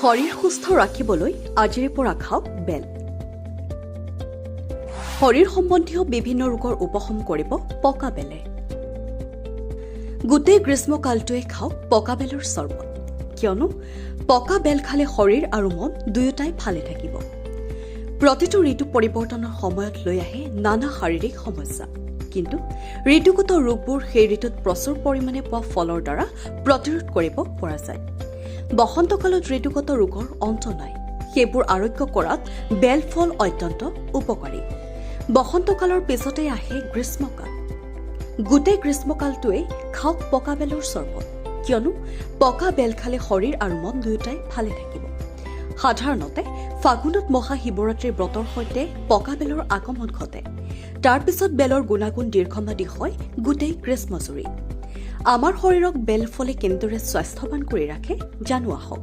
শৰীৰ সুস্থ ৰাখিবলৈ আজিৰে পৰা খাওক বেল। শৰীৰ সম্বন্ধীয় বিভিন্ন ৰোগৰ উপশম কৰিব পকা বেলে। গোটেই গ্ৰীষ্মকালটোৱে খাওক পকা বেলৰ চৰ্বত, কিয়নো পকা বেল খালে শৰীৰ আৰু মন দুয়োটাই ভালে থাকিব। প্ৰতিটো ঋতু পৰিৱৰ্তনৰ সময়ত লৈ আহে নানা শাৰীৰিক সমস্যা, কিন্তু ঋতুগত ৰোগবোৰ সেই ঋতুত প্ৰচুৰ পৰিমাণে পোৱা ফলৰ দ্বাৰা প্ৰতিৰোধ কৰিব পৰা যায়। বসন্তকালত ঋতুগত ৰোগৰ অন্ত নাই, সেইবোৰ আৰোগ্য কৰাত বেল ফল অত্যন্ত উপকাৰী। বসন্তকালৰ পিছতে আহে গ্ৰীষ্মকাল। গোটেই গ্ৰীষ্মকালটোৱে খাওক পকা বেলৰ চৰ্বত, কিয়নো পকা বেল খালে শৰীৰ আৰু মন দুয়োটাই ভালে থাকিব। সাধাৰণতে ফাগুনত মহাশিৱৰাত্ৰিৰ ব্ৰতৰ সৈতে পকা বেলৰ আগমন ঘটে। তাৰ পিছত বেলৰ গুণাগুণ দীৰ্ঘম্যাদী হয় গোটেই গ্ৰীষ্মজুৰি। আমাৰ শৰীৰক বেল ফলে কেনেদৰে স্বাস্থ্যৱান কৰি ৰাখে জানো আহক।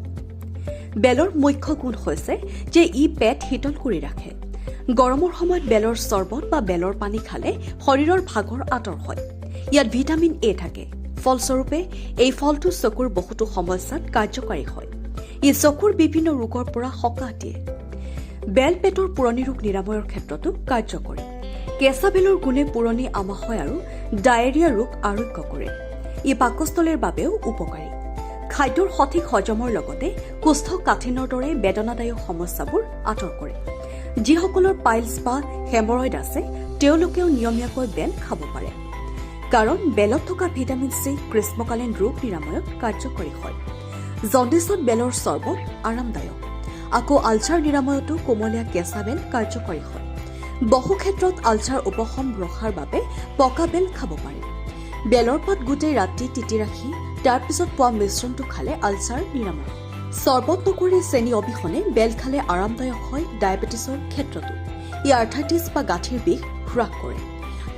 বেলৰ মুখ্য গুণ হৈছে যে ই পেট শীতল কৰি ৰাখে। গৰমৰ সময়ত বেলৰ চৰ্বত বা বেলৰ পানী খালে শৰীৰৰ ভাগৰ আঁতৰ হয়। ইয়াত ভিটামিন এ থাকে, ফলস্বৰূপে এই ফলটো চকুৰ বহুতো সমস্যাত কাৰ্যকাৰী হয়। ই চকুৰ বিভিন্ন ৰোগৰ পৰা সকাহ দিয়ে। বেল পেটৰ পুৰণি ৰোগ নিৰাময়ৰ ক্ষেত্ৰতো কাৰ্যকৰী। কেঁচা বেলৰ গুণে পুৰণি আমাশয় আৰু ডায়েৰিয়া ৰোগ আৰোগ্য কৰে। ই পাকস্থলীৰ বাবেও উপকাৰী। খাদ্যৰ সঠিক হজমৰ লগতে কোষ্ঠকাঠিন্যৰ দৰে বেদনাদায়ক সমস্যাবোৰ আঁতৰ কৰে। যিসকলৰ পাইলছ বা হেমৰইড আছে তেওঁলোকেও নিয়মীয়াকৈ বেল খাব পাৰে, কাৰণ বেলত থকা ভিটামিন চি গ্ৰীষ্মকালীন ৰোগ নিৰাময়ত কাৰ্যকৰী হয়। জণ্ডিছত বেলৰ চৰ্বত আৰামদায়ক। আকৌ আলচাৰ নিৰাময়তো কোমলীয়া কেঁচা বেল কাৰ্যকৰী হয়। বহু ক্ষেত্ৰত আলচাৰ উপশম ৰখাৰ বাবে পকা বেল খাব পাৰি। বেলৰ পাত গোটেই ৰাতি তিতি ৰাখি তাৰ পিছত পোৱা মিশ্ৰণটো খালে আলচাৰ নিৰাময়। চৰ্বত নকৰি চেনি অবিহনে বেল খালে আৰামদায়ক হয় ডায়েবেটিছৰ ক্ষেত্ৰতো। ই আৰ্থ্ৰাইটিছ বা গাঁঠিৰ বিষ হ্ৰাস কৰে।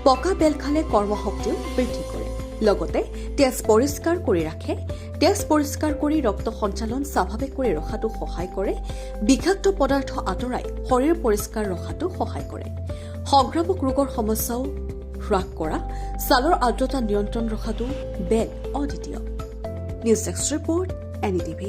পকা বেল খালে কৰ্মশক্তিও বৃদ্ধি কৰে, লগতে তেজ পৰিষ্কাৰ কৰি ৰাখে। তেজ পৰিষ্কাৰ কৰি ৰক্ত সঞ্চালন স্বাভাৱিক কৰি ৰখাটো সহায় কৰে। বিষাক্ত পদাৰ্থ আঁতৰাই শৰীৰ পৰিষ্কাৰ ৰখাটো সহায় কৰে। সংক্ৰামক ৰোগৰ সমস্যাও হ্ৰাস কৰা, ছালৰ আৰ্দ্ৰতা নিয়ন্ত্ৰণ ৰখাটো বেল অদ্বিতীয়। News desk report, NDTV।